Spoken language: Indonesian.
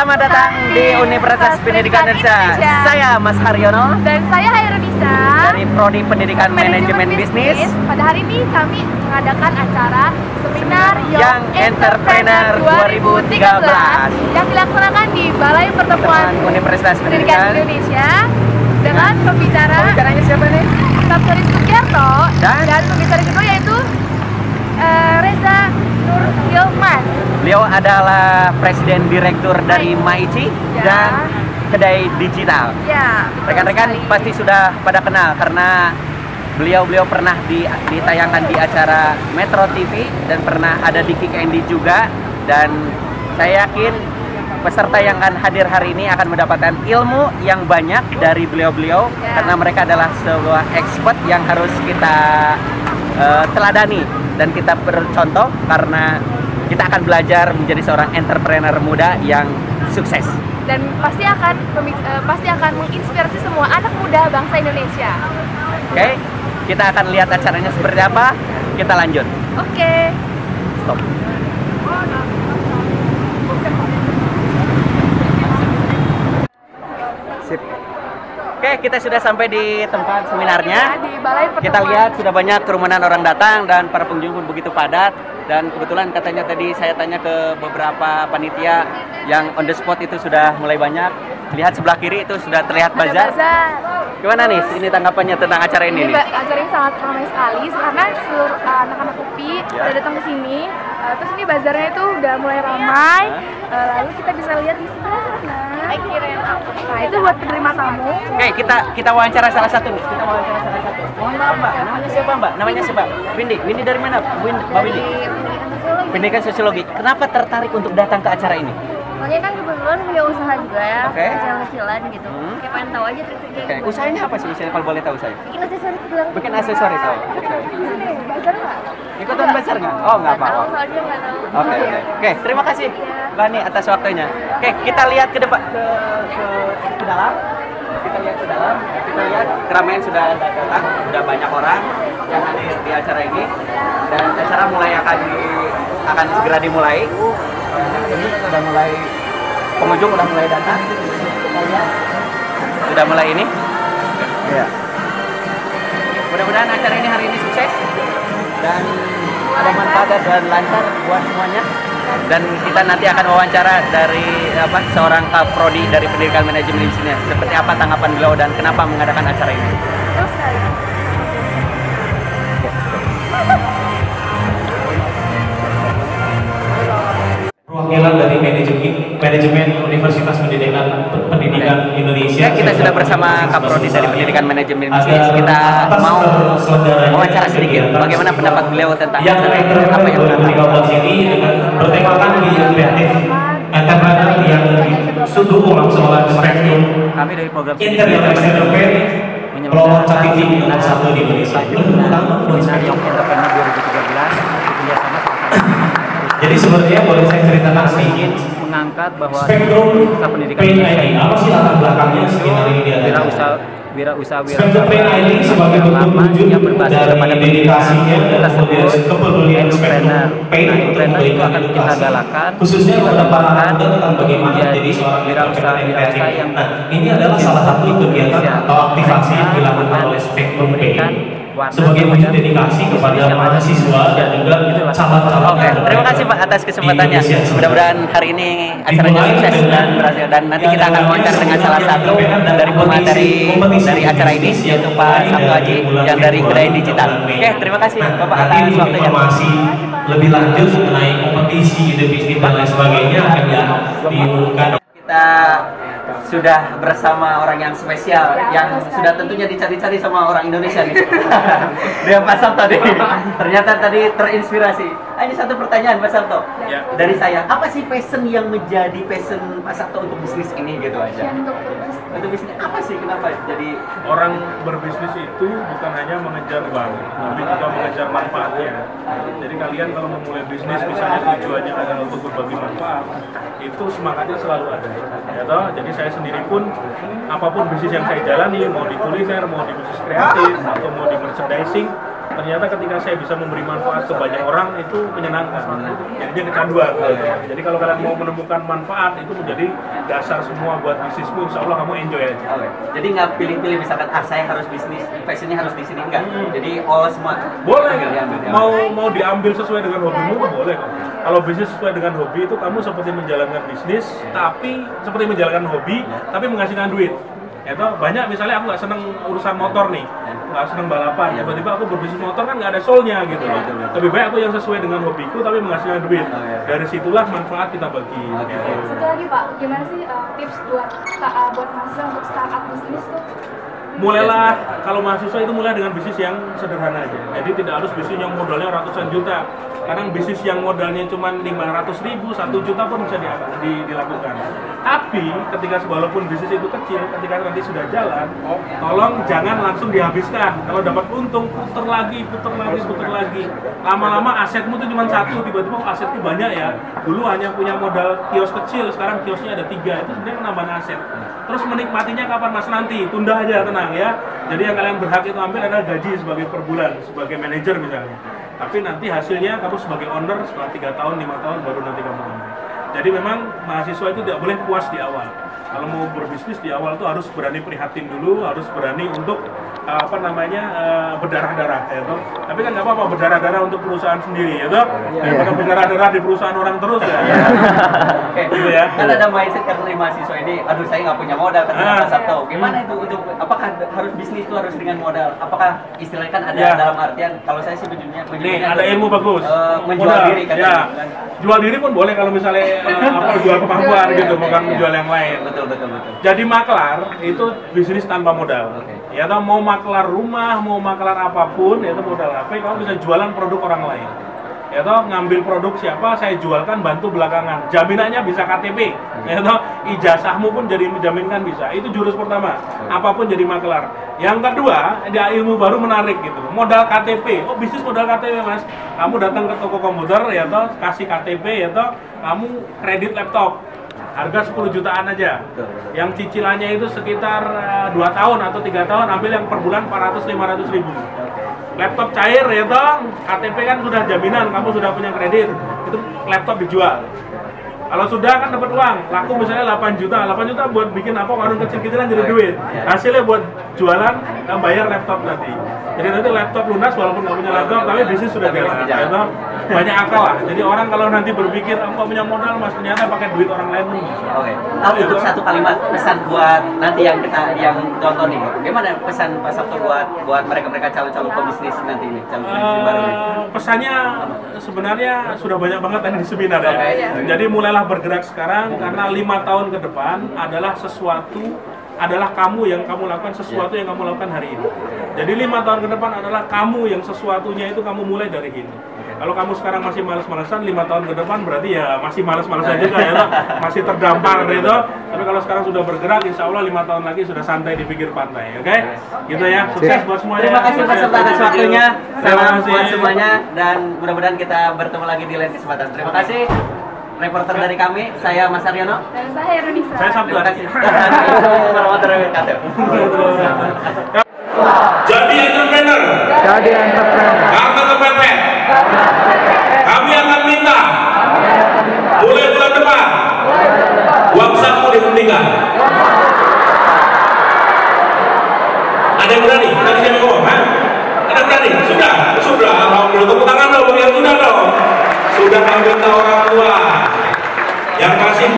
Selamat datang di Universitas Pendidikan Indonesia. Saya Mas Haryono dan saya Hairunisa dari Prodi Pendidikan Manajemen Bisnis. Pada hari ini kami mengadakan acara seminar Young Entrepreneur 2013 yang dilaksanakan di Balai Pertemuan Universitas Pendidikan Indonesia dengan pembicaranya siapa nih? Saptori Sugiarto dan pembicara kedua yaitu Reza Nur Hilman. Beliau adalah Presiden Direktur dari Maici dan Kedai Digital. Ya, rekan-rekan pasti sudah pada kenal karena beliau pernah ditayangkan di acara Metro TV dan pernah ada di Kick Andy juga, dan saya yakin peserta yang akan hadir hari ini akan mendapatkan ilmu yang banyak dari beliau-beliau karena mereka adalah sebuah expert yang harus kita teladani dan kita bercontoh karena kita akan belajar menjadi seorang entrepreneur muda yang sukses dan pasti akan menginspirasi semua anak muda bangsa Indonesia. Oke, kita akan lihat acaranya seperti apa. Kita lanjut. Oke. Stop. Sip. Oke, kita sudah sampai di tempat seminarnya. Di Balai Pertemuan. Kita lihat sudah banyak kerumunan orang datang dan para pengunjung pun begitu padat. Dan kebetulan katanya tadi saya tanya ke beberapa panitia yang on the spot itu sudah mulai banyak. Lihat sebelah kiri itu sudah terlihat bazar. Gimana nih ini tanggapannya tentang acara ini? Acara ini sangat ramai sekali karena seluruh anak-anak UPI sudah datang ke sini. Terus ini bazarnya itu udah mulai ramai. Lalu kita bisa lihat di sebelah sana. Nah, itu buat penerima tamu. Oke, kita wawancara salah satu nih. Mohon maaf Mbak, namanya siapa Mbak? Namanya siapa? Windy dari mana? Mbak Windy. Pendidikan Sosiologi. Kenapa tertarik untuk datang ke acara ini? Soalnya kan kebetulan punya usaha juga ya, kecil-kecilan gitu. Kayak pengen tahu aja trik-triknya. Oke, usahanya apa sih misalnya kalau boleh tahu saya? Bikin aksesoris gelang. Bikin aksesoris, oh. Bazar nggak? Ikutan bazar nggak? Oh, nggak apa-apa. Soalnya nggak tahu. Oke, terima kasih Mbak Ni atas waktunya. Oke, kita lihat ke depan ke dalam. Kita lihat keramaian sudah datang, sudah banyak orang yang hadir di acara ini dan acara akan segera dimulai. Pengunjung udah mulai datang. Sudah mulai ini. Ya. Mudah-mudahan acara ini hari ini sukses dan ada manfaat dan lancar buat semuanya. Dan kita nanti akan wawancara dari seorang prodi dari Pendidikan Manajemen di sini. Seperti apa tanggapan beliau dan kenapa mengadakan acara ini. Terus sekali. Perwakilan dari manajemen Universitas Pendidikan Indonesia. Kita sudah bersama Kaprodi dari Pendidikan Manajemen Bisnis. Kita mau wawancara sedikit bagaimana pendapat beliau tentang acara ini. Apa yang 2013 ini dengan bertemakan di kreatif entrepreneur yang didukung langsung oleh Spektrum. Kami dari program Interior Enterprise Promo Cantik nomor 1 di Indonesia. Seminar Young Entrepreneur 2013 kerjasama. Jadi sebenarnya boleh saya ceritakan sedikit mengangkat bahwa Spektrum pendidikan PNID apa sih latar belakangnya seminar ini diadakan? Wira-usaha Spektrum PNID sebagai bentuk wujud dari dedikasinya dan kepedulian Spektrum PNID itu akan kita galakan khususnya kepada para anak tentang bagaimana menjadi seorang wira-usaha yang ini adalah salah satu kegiatan atau aktivasi yang dilakukan oleh Spektrum PNID sebagai wujud dedikasi kepada mahasiswa dan juga calon-calon. Terima kasih Pak atas kesempatannya. Mudah-mudahan hari ini acaranya sukses dan berhasil, dan nanti kita akan wawancara dengan salah satu dari pemateri dari acara ini yaitu Pak Sabtu Haji yang dari Kedai Digital. Oke, terima kasih Bapak atas waktunya. Informasi lebih lanjut mengenai kompetisi ide bisnis dan lain sebagainya akan diumumkan. Kita sudah bersama orang yang spesial yang sudah tentunya dicari-cari sama orang Indonesia nih. Dia Pak Sabto tadi. Ternyata tadi terinspirasi. Ini satu pertanyaan Pak Sabto. Ya. Dari saya, apa sih passion yang menjadi passion Pak Sabto untuk bisnis ini gitu aja? Untuk bisnis apa sih, kenapa jadi orang berbisnis itu bukan hanya mengejar uang, tapi juga mengejar manfaatnya. Jadi kalian kalau memulai bisnis misalnya tujuannya adalah untuk berbagi manfaat, itu semangatnya selalu ada. Ya toh? Jadi saya sendiri pun apapun bisnis yang saya jalani, mau di kuliner, mau di bisnis kreatif, atau mau di merchandising, ternyata ketika saya bisa memberi manfaat ke banyak orang itu menyenangkan, jadinya kecanduan. Jadi kalau kalian mau menemukan manfaat itu menjadi dasar semua buat bisnismu, insya Allah kamu enjoy aja. Jadi nggak pilih-pilih misalkan saya harus bisnis, passionnya harus di sini, enggak. Jadi semua boleh. Mau diambil sesuai dengan hobimu boleh kok. Kalau bisnis sesuai dengan hobi itu kamu seperti menjalankan bisnis, tapi seperti menjalankan hobi, tapi menghasilkan duit. Itu banyak, misalnya aku nggak seneng urusan motor nih, nggak seneng balapan, tiba-tiba aku berbisnis motor kan nggak ada soulnya gitu loh. Lebih baik aku yang sesuai dengan hobiku tapi menghasilkan duit. Dari situlah manfaat kita bagi. Satu lagi Pak, gimana sih tips buat mahasiswa untuk startup bisnis tuh? Mulailah, kalau mahasiswa itu mulai dengan bisnis yang sederhana aja. Jadi tidak harus bisnis yang modalnya ratusan juta. Kadang bisnis yang modalnya cuma 500.000, 1 juta pun bisa dilakukan. Tapi ketika walaupun bisnis itu kecil, ketika nanti sudah jalan, tolong jangan langsung dihabiskan. Kalau dapat untung, puter lagi. Lama-lama asetmu itu cuma satu, tiba-tiba asetku banyak ya. Dulu hanya punya modal kios kecil, sekarang kiosnya ada 3. Itu sebenarnya penambahan aset. Terus menikmatinya kapan Mas? Nanti, tunda aja, tenang ya. Jadi yang kalian berhak itu ambil adalah gaji sebagai per bulan, sebagai manajer misalnya. Tapi nanti hasilnya kamu sebagai owner setelah 3 tahun, 5 tahun baru nanti kamu ambil. Jadi memang mahasiswa itu tidak boleh puas di awal. Kalau mau berbisnis di awal tuh harus berani prihatin dulu, harus berani untuk berdarah-darah ya toh. Tapi kan nggak apa-apa berdarah-darah untuk perusahaan sendiri ya toh. Daripada berdarah-darah di perusahaan orang terus ya. Gitu ya. Kan ada mindset dari mahasiswa ini, aduh saya nggak punya modal kan Mas Sabto. Gimana itu untuk apakah harus bisnis itu harus dengan modal? Apakah istilahnya kan ada dalam artian kalau saya sih nih ada ilmu bagus. Menjual diri kan. Ya. Jual diri pun boleh kalau misalnya jual kemampuan gitu, bukan menjual yang lain. Betul. Jadi maklar itu bisnis tanpa modal. Ya toh, mau maklar rumah, mau maklar apapun, itu modal apa? Kamu bisa jualan produk orang lain. Ya toh, ngambil produk siapa, saya jualkan, bantu belakangan. Jaminannya bisa KTP. Ya toh, ijazahmu pun jadi menjaminkan bisa. Itu jurus pertama. Apapun jadi maklar. Yang kedua, ada ilmu baru menarik gitu. Modal KTP. Oh, bisnis modal KTP, Mas. Kamu datang ke toko komputer, ya toh, kasih KTP, ya toh, kamu kredit laptop. Harga 10 jutaan aja. Yang cicilannya itu sekitar 2 tahun atau 3 tahun, ambil yang per bulan 400-500 ribu. Laptop cair ya toh, KTP kan sudah jaminan, kamu sudah punya kredit, itu laptop dijual. Kalau sudah kan dapat uang, laku misalnya 8 juta buat bikin apa, warung kecil-kecilan jadi duit. Hasilnya buat jualan, bayar laptop nanti. Jadi nanti laptop lunas walaupun nggak punya laptop, tapi bisnis sudah jalan. Ya, banyak akal lah. Jadi orang kalau nanti berpikir, nggak punya modal Mas, ternyata pakai duit orang lain nih. Oke. Untuk satu kalimat pesan buat nanti yang contoh nih, gimana pesan Pak Sabto buat mereka calon-calon pebisnis nanti ini, calon pebisnis baru ini? Pesannya sebenarnya sudah banyak banget tadi di seminar ya. Jadi mulailah bergerak sekarang karena 5 tahun ke depan adalah kamu yang kamu lakukan sesuatu yang kamu lakukan hari ini. Jadi 5 tahun ke depan adalah kamu yang sesuatunya itu kamu mulai dari ini. Kalau kamu sekarang masih malas-malasan, 5 tahun ke depan berarti ya masih malas-malasan juga ya, masih terdampar gitu. Tapi kalau sekarang sudah bergerak, insya Allah 5 tahun lagi sudah santai di pinggir pantai, oke? Gitu ya, sukses buat semuanya. Terima kasih Pak Sabto atas waktunya, salam buat semuanya, dan mudah-mudahan kita bertemu lagi di lain kesempatan. Terima kasih. Reporter dari kami, saya Mas Aryono. Dan saya Runisa. Saya Sabto. Terima kasih. Warahmatullahi wabarakatuh. Jadi entrepreneur. Karena kepepet. Kami akan minta mulai bulan depan uang saku dihentikan. Ada yang berani? Tadi saya ngomong, ha? Ada yang berani? Sudah. Alhamdulillah, tepuk tangan dong, yang sudah dong. Sudah ambil orang tua yang masih